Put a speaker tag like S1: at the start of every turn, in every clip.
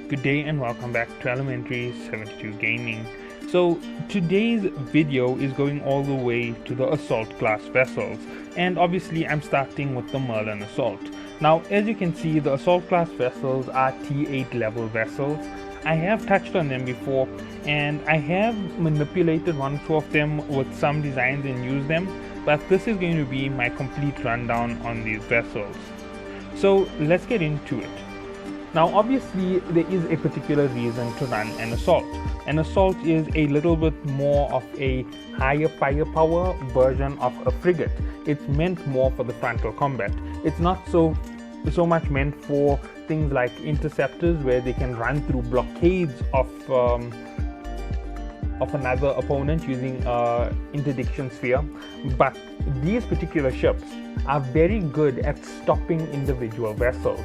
S1: Good day and welcome back to Elementary 72 Gaming. So today's video is going all the way to the assault class vessels, and obviously I'm starting with the Merlin assault. Now as you can see, the assault class vessels are T8 level vessels. I have touched on them before and I have manipulated one or two of them with some designs and used them, but this is going to be my complete rundown on these vessels. So let's get into it. Now obviously there is a particular reason to run an assault. An assault is a little bit more of a higher firepower version of a frigate. It's meant more for the frontal combat. It's not so much meant for things like interceptors where they can run through blockades of another opponent using interdiction sphere, but these particular ships are very good at stopping individual vessels.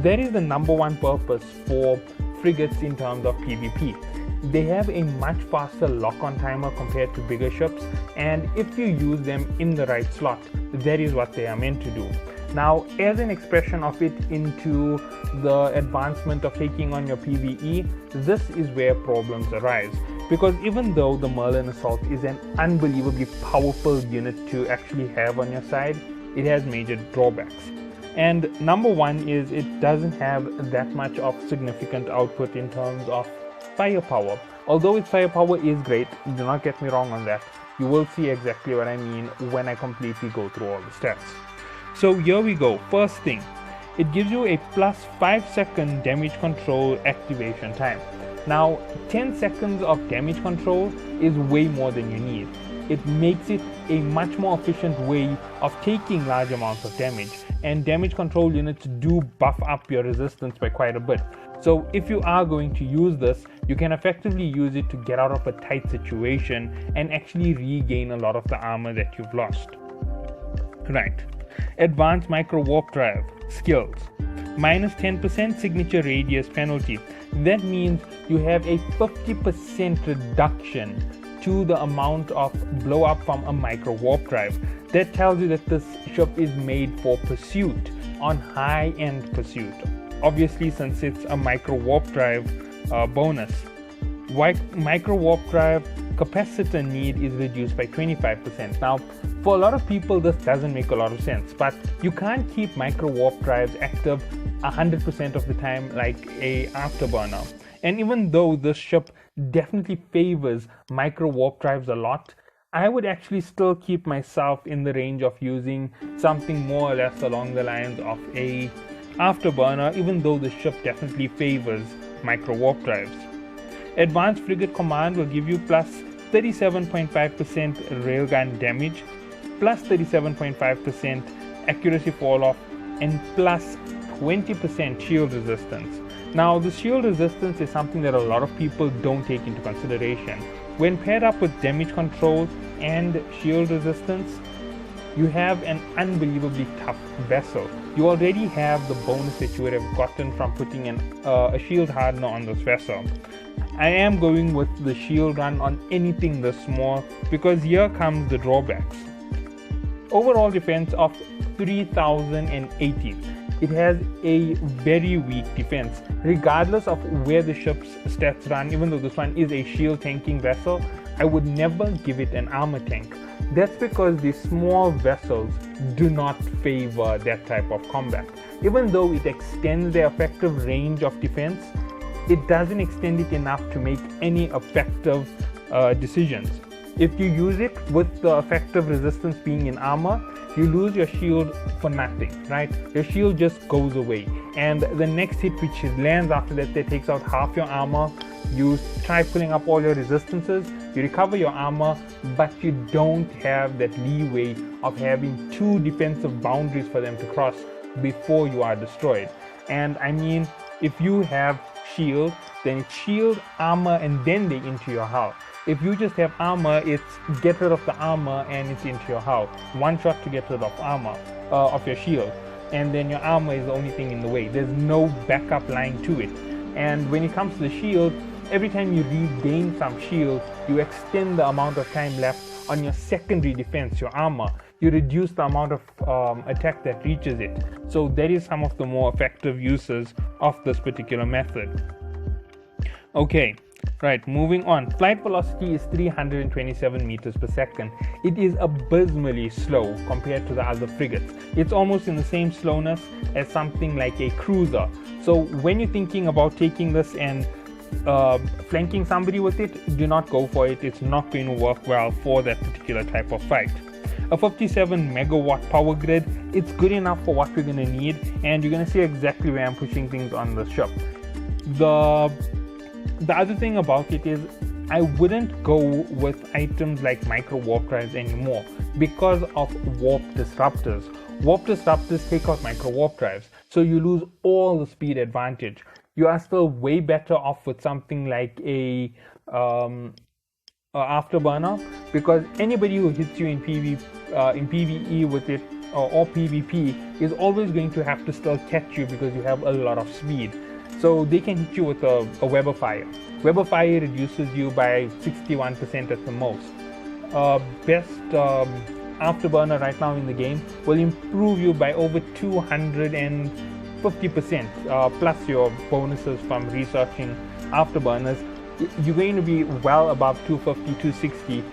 S1: That is the number one purpose for frigates in terms of PvP. They have a much faster lock-on timer compared to bigger ships, and if you use them in the right slot, that is what they are meant to do. Now, as an expression of it into the advancement of taking on your PvE, this is where problems arise. Because even though the Merlin assault is an unbelievably powerful unit to actually have on your side, it has major drawbacks. And number one is it doesn't have that much of significant output in terms of firepower. Although its firepower is great, do not get me wrong on that. You will see exactly what I mean when I completely go through all the stats. So here we go. First thing, it gives you a plus 5-second damage control activation time. Now 10 seconds of damage control is way more than you need. It makes it a much more efficient way of taking large amounts of damage, and damage control units do buff up your resistance by quite a bit. So if you are going to use this, you can effectively use it to get out of a tight situation and actually regain a lot of the armor that you've lost. Right. Advanced micro warp drive skills. Minus 10% signature radius penalty. That means you have a 50% reduction to the amount of blow up from a micro warp drive. That tells you that this ship is made for pursuit, on high end pursuit. Obviously, since it's a micro warp drive bonus. Micro warp drive capacitor need is reduced by 25%. Now, for a lot of people, this doesn't make a lot of sense, but you can't keep micro warp drives active 100% of the time like a afterburner. And even though this ship definitely favors micro warp drives a lot, I would actually still keep myself in the range of using something more or less along the lines of a afterburner, even though the ship definitely favors micro warp drives. Advanced frigate command will give you plus 37.5% railgun damage, plus 37.5% accuracy fall off, and plus 20% shield resistance. Now the shield resistance is something that a lot of people don't take into consideration. When paired up with damage control and shield resistance, you have an unbelievably tough vessel. You already have the bonus that you would have gotten from putting a shield hardener on this vessel. I am going with the shield run on anything this small because here comes the drawbacks. Overall defense of 3080. It has a very weak defense. Regardless of where the ship's stats run, even though this one is a shield tanking vessel, I would never give it an armor tank. That's because the small vessels do not favor that type of combat. Even though it extends their effective range of defense, it doesn't extend it enough to make any effective decisions. If you use it with the effective resistance being in armor, you lose your shield for nothing, right? Your shield just goes away, and the next hit which lands after that takes out half your armor. You try pulling up all your resistances, you recover your armor, but you don't have that leeway of having two defensive boundaries for them to cross before you are destroyed. And I mean, if you have shield, then it's shield, armor, and then they into your hull. If you just have armor, it's get rid of the armor and it's into your hull. One shot to get rid of armor, of your shield, and then your armor is the only thing in the way. There's no backup line to it. And when it comes to the shield, every time you regain some shield, you extend the amount of time left on your secondary defense, your armor. You reduce the amount of attack that reaches it. So that is some of the more effective uses of this particular method. Okay, right, moving on. Flight velocity is 327 meters per second. It is abysmally slow compared to the other frigates. It's almost in the same slowness as something like a cruiser. So when you're thinking about taking this and flanking somebody with it, do not go for it. It's not going to work well for that particular type of fight. A 57 megawatt power grid, it's good enough for what we're going to need, and you're going to see exactly where I'm pushing things on the ship. The other thing about it is I wouldn't go with items like micro warp drives anymore because of warp disruptors. Warp disruptors take out micro warp drives, so you lose all the speed advantage. You are still way better off with something like a afterburner, because anybody who hits you in PvE with it or PvP is always going to have to still catch you because you have a lot of speed. So they can hit you with a Weber fire. Weber fire reduces you by 61% at the most. Best afterburner right now in the game will improve you by over 250%, plus your bonuses from researching afterburners. You're going to be well above 250, 260.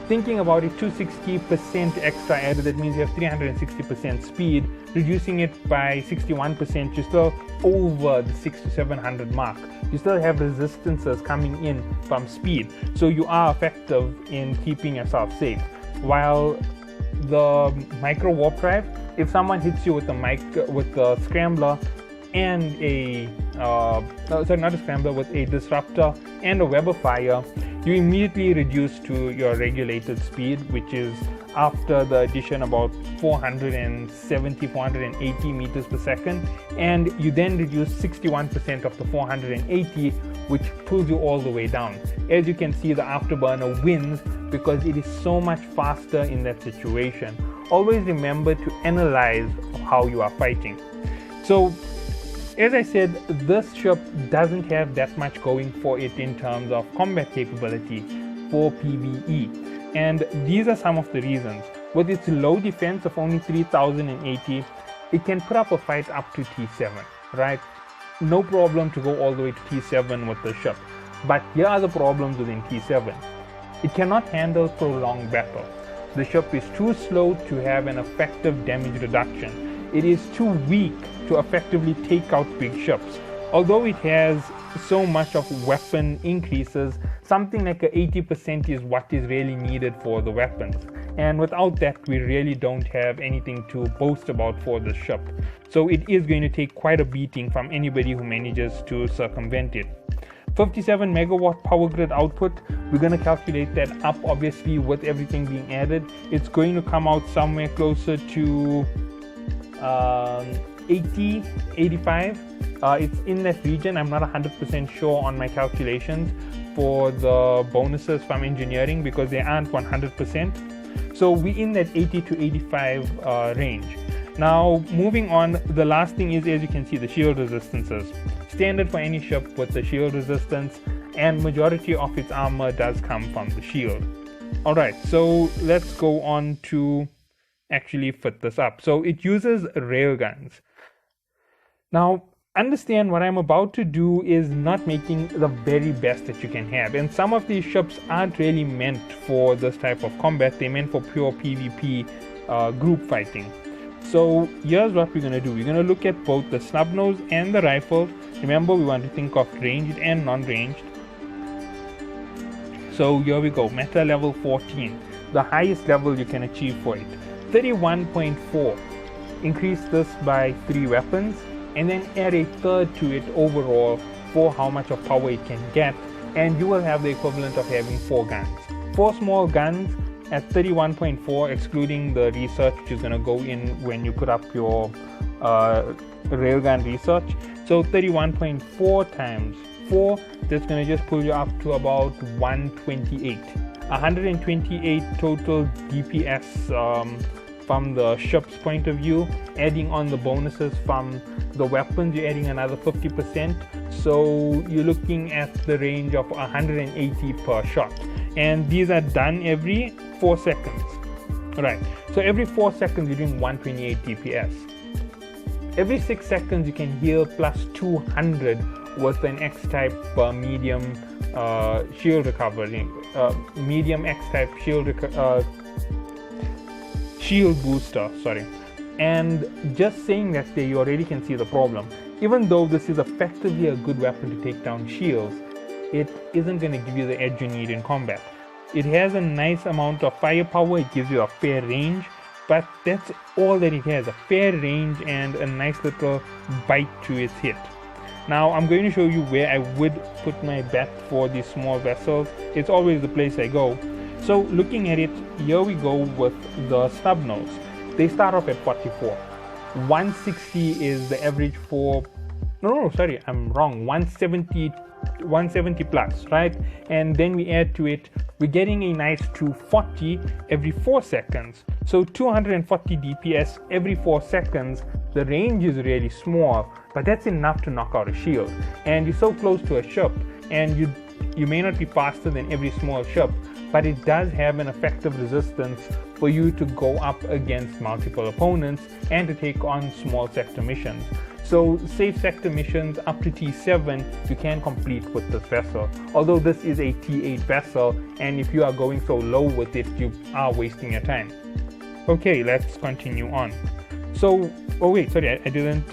S1: Thinking about it, 260% extra added, that means you have 360% speed. Reducing it by 61%, you're still over the 600 to 700 mark. You still have resistances coming in from speed, so you are effective in keeping yourself safe. While the micro warp drive, if someone hits you with a scrambler and with a disruptor and a Weber fire, you immediately reduce to your regulated speed, which is after the addition about 480 meters per second, and you then reduce 61% of the 480, which pulls you all the way down. As you can see, the afterburner wins because it is so much faster in that situation. Always remember to analyze how you are fighting. So as I said, this ship doesn't have that much going for it in terms of combat capability for PvE, and these are some of the reasons. With its low defense of only 3080, it can put up a fight up to T7, right? No problem to go all the way to T7 with the ship. But here are the problems within T7. It cannot handle prolonged battle. The ship is too slow to have an effective damage reduction. It is too weak to effectively take out big ships. Although it has so much of weapon increases, something like 80% is what is really needed for the weapons. And without that, we really don't have anything to boast about for the ship. So it is going to take quite a beating from anybody who manages to circumvent it. 57 megawatt power grid output, we're going to calculate that up obviously with everything being added. It's going to come out somewhere closer to 80, 85. It's in that region. I'm not 100% sure on my calculations for the bonuses from engineering because they aren't 100%. So we're in that 80 to 85 range. Now moving on, the last thing is, as you can see, the shield resistances. Standard for any ship with the shield resistance, and majority of its armor does come from the shield. Alright, so let's go on to actually fit this up. So it uses railguns. Now understand what I'm about to do is not making the very best that you can have, and some of these ships aren't really meant for this type of combat. They're meant for pure PvP group fighting. So here's what we're going to do. We're going to look at both the snub nose and the rifle. Remember, we want to think of ranged and non-ranged. So here we go, meta level 14, the highest level you can achieve for it. 31.4, increase this by 3 weapons, and then add a third to it overall for how much of power it can get, and you will have the equivalent of having 4 guns. 4 small guns at 31.4, excluding the research which is going to go in when you put up your railgun research. So 31.4 times 4, that's going to just pull you up to about 128. 128 total DPS from the ship's point of view. Adding on the bonuses from the weapons, you're adding another 50%. So you're looking at the range of 180 per shot. And these are done every 4 seconds. Right. So every 4 seconds you're doing 128 DPS. Every 6 seconds you can heal plus 200 with an X-type medium shield recovery, medium X-type shield booster, sorry. And just saying that there, you already can see the problem. Even though this is effectively a good weapon to take down shields, it isn't going to give you the edge you need in combat. It has a nice amount of firepower, it gives you a fair range, but that's all that it has, a fair range and a nice little bite to its hit. Now I'm going to show you where I would put my bet for these small vessels. It's always the place I go. So looking at it, here we go with the stub nose. They start off at 44. 160 is the average for, sorry, I'm wrong, 170 plus, right? And then we add to it, we're getting a nice 240 every 4 seconds. So 240 DPS every 4 seconds. The range is really small, but that's enough to knock out a shield. And you're so close to a ship, and you may not be faster than every small ship, but it does have an effective resistance for you to go up against multiple opponents and to take on small sector missions. So safe sector missions up to T7 you can complete with this vessel, although this is a T8 vessel, and if you are going so low with it, you are wasting your time. Okay, let's continue on. So, oh wait, sorry, I didn't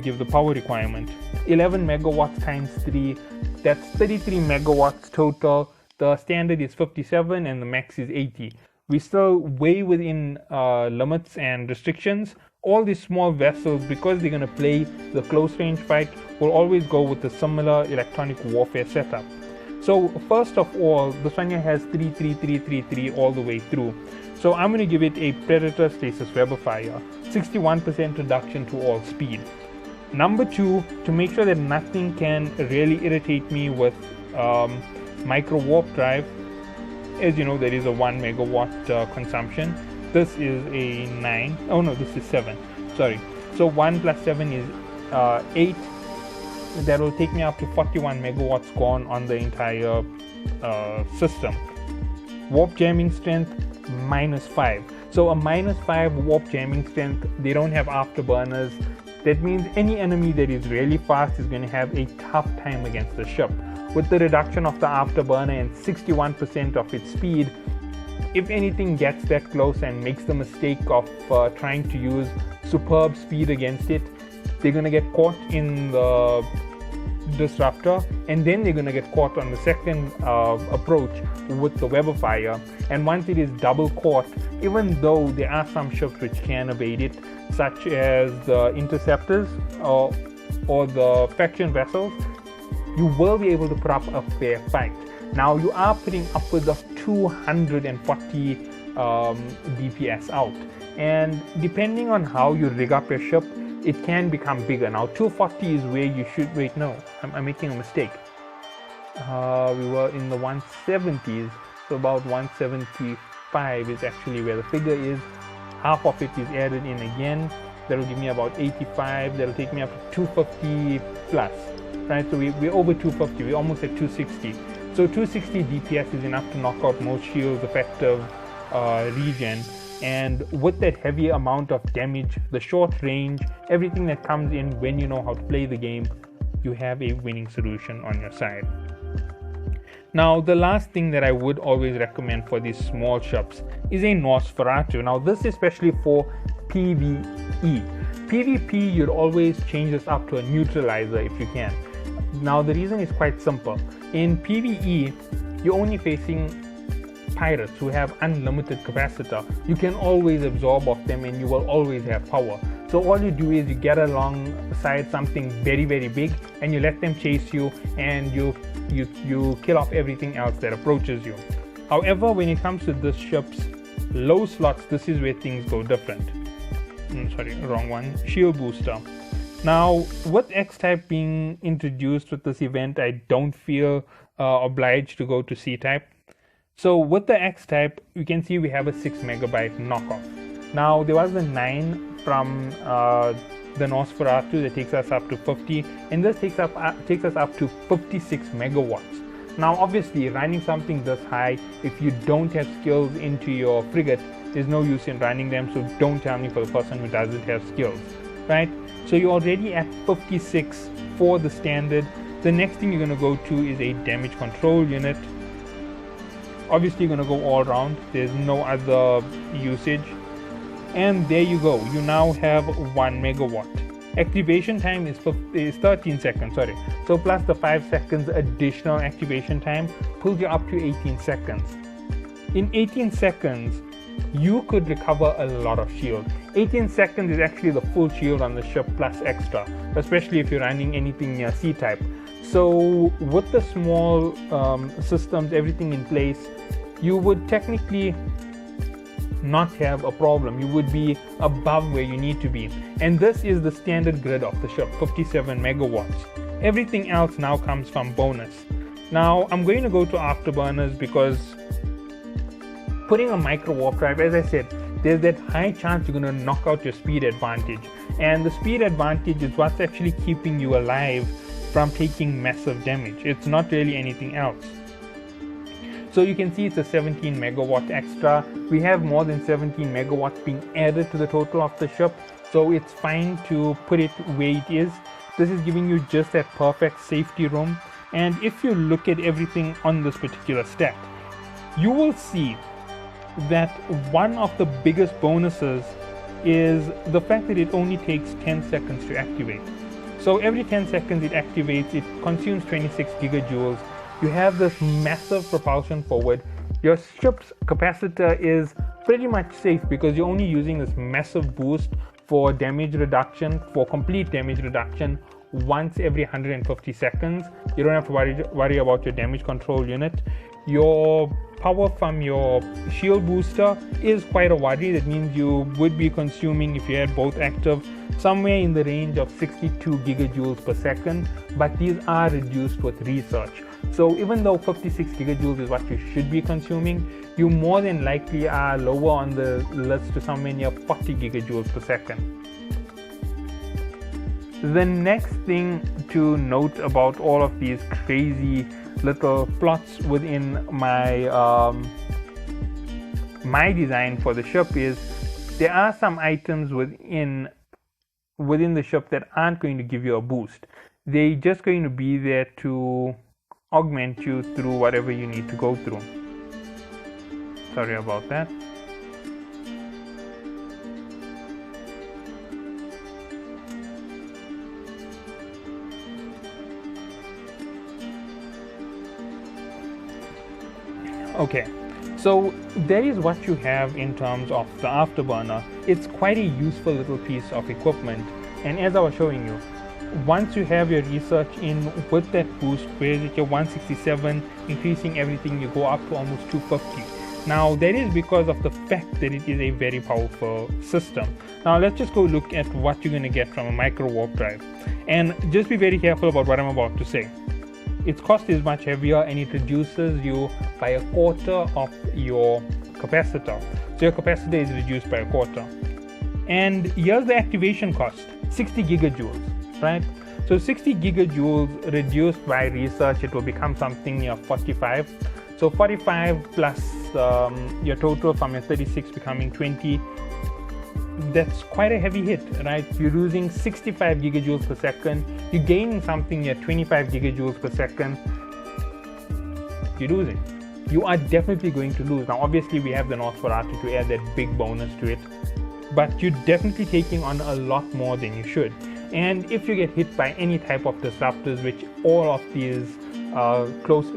S1: give the power requirement. 11 megawatts times 3, that's 33 megawatts total. The standard is 57 and the max is 80. We're still way within limits and restrictions. All these small vessels, because they're going to play the close range fight, will always go with a similar electronic warfare setup. So first of all, this one here has 33333 all the way through. So I'm going to give it a Predator Stasis Weber Fire, 61% reduction to all speed. Number 2, to make sure that nothing can really irritate me with micro warp drive, as you know, there is a 1 megawatt consumption. This is a 9, oh no, this is 7, sorry. So 1 plus 7 is 8. That will take me up to 41 megawatts gone on the entire system. Warp jamming strength -5. So a -5 warp jamming strength, they don't have afterburners. That means any enemy that is really fast is going to have a tough time against the ship. With the reduction of the afterburner and 61% of its speed, if anything gets that close and makes the mistake of trying to use superb speed against it, they're going to get caught in the disruptor, and then they're going to get caught on the second approach with the Weber Fire. And once it is double caught, even though there are some ships which can evade it, such as the interceptors or the faction vessels, you will be able to put up a fair fight. Now you are putting upwards of 240 DPS out, and depending on how you rig up your ship, it can become bigger. Now 240 is where you should, wait, no, I'm making a mistake. We were in the 170s, so about 175 is actually where the figure is. Half of it is added in again. That'll give me about 85. That'll take me up to 250 plus, right? So we're over 250. We're almost at 260. So 260 DPS is enough to knock out most shields, effective regen. And with that heavy amount of damage, the short range, everything that comes in when you know how to play the game, you have a winning solution on your side. Now, the last thing that I would always recommend for these small ships is a Nosferatu. Now, this is especially for PvE. PvP, you'd always change this up to a neutralizer if you can. Now, the reason is quite simple. In PvE, you're only facing pirates who have unlimited capacitor. You can always absorb of them and you will always have power. So all you do is you get alongside something very, very big and you let them chase you, and you kill off everything else that approaches you. However, when it comes to this ship's low slots, this is where things go different. Sorry, wrong one. Shield booster. Now, with X-Type being introduced with this event, I don't feel obliged to go to C-Type. So with the X-Type, you can see we have a 6 megabyte knockoff. Now, there was the 9 from the Nosferatu that takes us up to 50, and this takes us up to 56 megawatts. Now, obviously, running something this high, if you don't have skills into your frigate, there's no use in running them, so don't tell me for the person who doesn't have skills, right? So you're already at 56 for the standard. The next thing you're going to go to is a damage control unit. Obviously you're going to go all around, there's no other usage, and there you go, you now have 1 megawatt. Activation time is 13 seconds, sorry. So plus the 5 seconds additional activation time pulls you up to 18 seconds. In 18 seconds, you could recover a lot of shield. 18 seconds is actually the full shield on the ship plus extra, especially if you're running anything near C-type. So with the small systems, everything in place, you would technically not have a problem. You would be above where you need to be. And this is the standard grid of the ship, 57 megawatts. Everything else now comes from bonus. Now I'm going to go to afterburners because putting a micro warp drive, as I said, there's that high chance you're going to knock out your speed advantage. And the speed advantage is what's actually keeping you alive from taking massive damage. It's not really anything else. So you can see it's a 17 megawatt extra. We have more than 17 megawatts being added to the total of the ship, so it's fine to put it where it is. This is giving you just that perfect safety room. And if you look at everything on this particular stack, you will see that one of the biggest bonuses is the fact that it only takes 10 seconds to activate. So every 10 seconds it activates, it consumes 26 gigajoules. You have this massive propulsion forward. Your ship's capacitor is pretty much safe because you're only using this massive boost for damage reduction, for complete damage reduction once every 150 seconds. You don't have to worry about your damage control unit. Your power from your shield booster is quite a worry. That means you would be consuming, if you had both active, somewhere in the range of 62 gigajoules per second, but these are reduced with research. So even though 56 gigajoules is what you should be consuming, you more than likely are lower on the list to somewhere near 40 gigajoules per second. The next thing to note about all of these crazy little plots within my my design for the ship is there are some items within the ship that aren't going to give you a boost. They're just going to be there to augment you through whatever you need to go through. Sorry about that. Okay, so that is what you have in terms of the afterburner. It's quite a useful little piece of equipment, and as I was showing you, once you have your research in with that boost, where is it, your 167, increasing everything, you go up to almost 250. Now that is because of the fact that it is a very powerful system. Now let's just go look at what you're going to get from a micro warp drive, and just be very careful about what I'm about to say. Its cost is much heavier and it reduces you by a quarter of your capacitor. So your capacitor is reduced by a quarter. And here's the activation cost, 60 gigajoules, right? So 60 gigajoules reduced by research, it will become something near 45. So 45 plus your total from your 36 becoming 20. That's quite a heavy hit, right? You're losing 65 gigajoules per second. You're gaining something near 25 gigajoules per second. You're losing. You are definitely going to lose. Now, obviously, we have the Nosferatu to add that big bonus to it, but you're definitely taking on a lot more than you should. And if you get hit by any type of disruptors, which all of these close,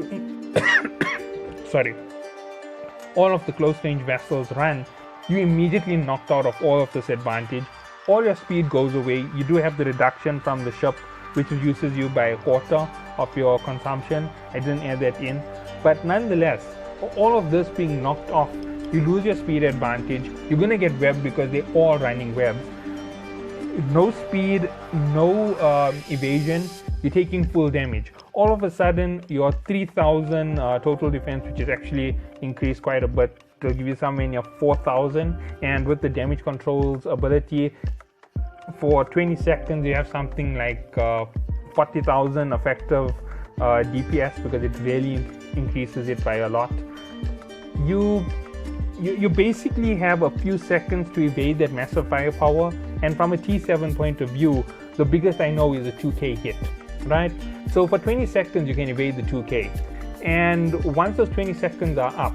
S1: all of the close range vessels run, you immediately knocked out of all of this advantage. All your speed goes away. You do have the reduction from the ship, which reduces you by a quarter of your consumption. I didn't add that in, but nonetheless, all of this being knocked off, you lose your speed advantage. You're going to get webbed because they're all running webs. No speed, no evasion, you're taking full damage. All of a sudden, your 3000 total defense, which is actually increased quite a bit, it'll give you somewhere near 4000, and with the damage controls ability, for 20 seconds you have something like 40,000 effective DPS, because it really increases it by a lot. You basically have a few seconds to evade that massive firepower, and from a T7 point of view, the biggest I know is a 2K hit, right? So for 20 seconds you can evade the 2K, and once those 20 seconds are up,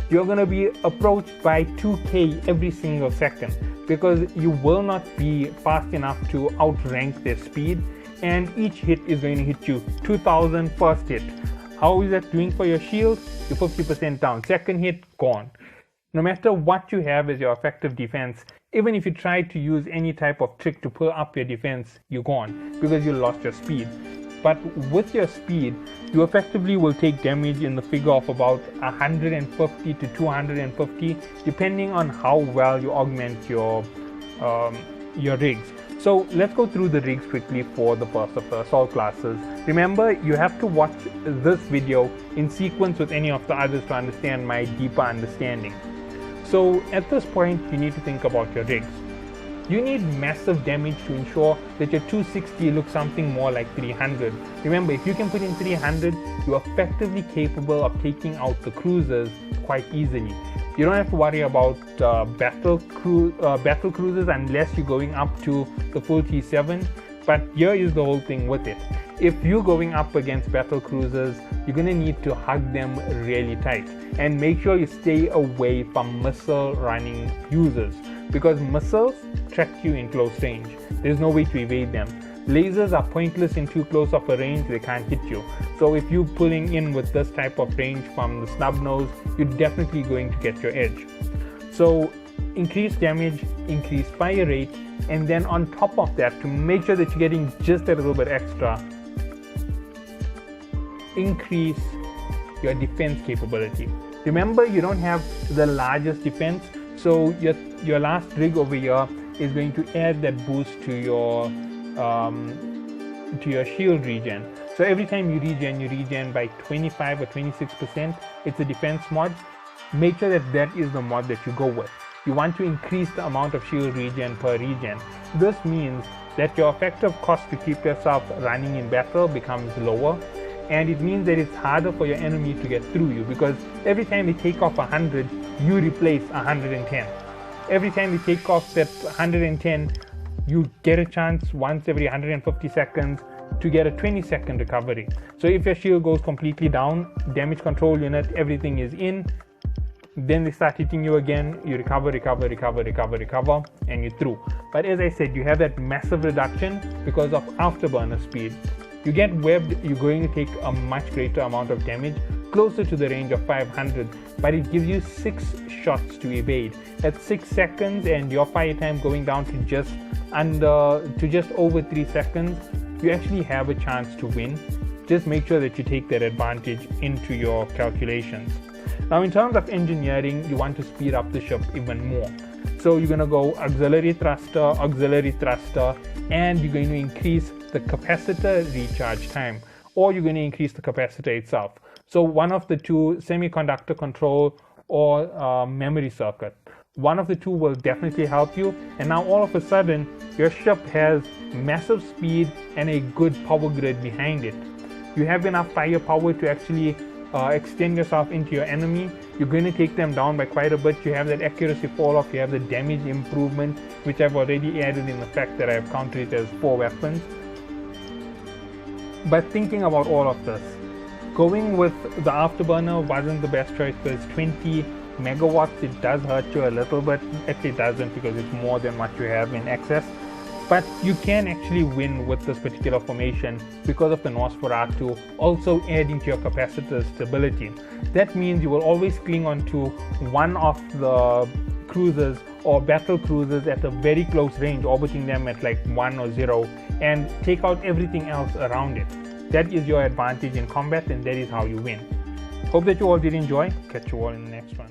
S1: you're going to be approached by 2K every single second, because you will not be fast enough to outrank their speed, and each hit is going to hit you 2000 first hit. How is that doing for your shield? You're 50% down. Second hit, gone. No matter what you have as your effective defense, even if you try to use any type of trick to pull up your defense, you're gone because you lost your speed. But with your speed, you effectively will take damage in the figure of about 150 to 250, depending on how well you augment your rigs. So let's go through the rigs quickly for the first of the assault classes. Remember, you have to watch this video in sequence with any of the others to understand my deeper understanding. So at this point, you need to think about your rigs. You need massive damage to ensure that your 260 looks something more like 300. Remember, if you can put in 300, you're effectively capable of taking out the cruisers quite easily. You don't have to worry about battle cruisers unless you're going up to the full T7, but here is the whole thing with it. If you're going up against battle cruisers, you're going to need to hug them really tight and make sure you stay away from missile running users, because missiles track you in close range. There's no way to evade them. Lasers are pointless in too close of a range, they can't hit you. So if you're pulling in with this type of range from the snub nose, you're definitely going to get your edge. So increase damage, increase fire rate, and then on top of that, to make sure that you're getting just a little bit extra, increase your defense capability. Remember, you don't have the largest defense, so your last rig over here is going to add that boost to your shield regen. So every time you regen by 25 or 26%. It's a defense mod. Make sure that that is the mod that you go with. You want to increase the amount of shield regen per regen. This means that your effective cost to keep yourself running in battle becomes lower, and it means that it's harder for your enemy to get through you, because every time they take off 100, you replace 110. Every time you take off that 110, you get a chance once every 150 seconds to get a 20-second recovery. So if your shield goes completely down, damage control unit, everything is in, then they start hitting you again, you recover, and you're through. But as I said, you have that massive reduction because of afterburner speed. You get webbed, you're going to take a much greater amount of damage, closer to the range of 500, but it gives you 6 shots to evade. That's 6 seconds, and your fire time going down to just over 3 seconds. You actually have a chance to win. Just make sure that you take that advantage into your calculations. Now, in terms of engineering, you want to speed up the ship even more. So you're going to go auxiliary thruster, and you're going to increase the capacitor recharge time, or you're going to increase the capacitor itself. So one of the two, semiconductor control or memory circuit. One of the two will definitely help you, and now all of a sudden your ship has massive speed and a good power grid behind it. You have enough firepower to actually extend yourself into your enemy. You're going to take them down by quite a bit. You have that accuracy fall off, you have the damage improvement, which I've already added in the fact that I've counted it as 4 weapons. But thinking about all of this, going with the afterburner wasn't the best choice because 20 megawatts, it does hurt you a little bit. Actually it doesn't, because it's more than what you have in excess. But you can actually win with this particular formation because of the Nosferatu also adding to your capacitor stability. That means you will always cling on to one of the cruisers or battle cruisers at a very close range, orbiting them at like 1 or 0, and take out everything else around it. That is your advantage in combat, and that is how you win. Hope that you all did enjoy. Catch you all in the next one.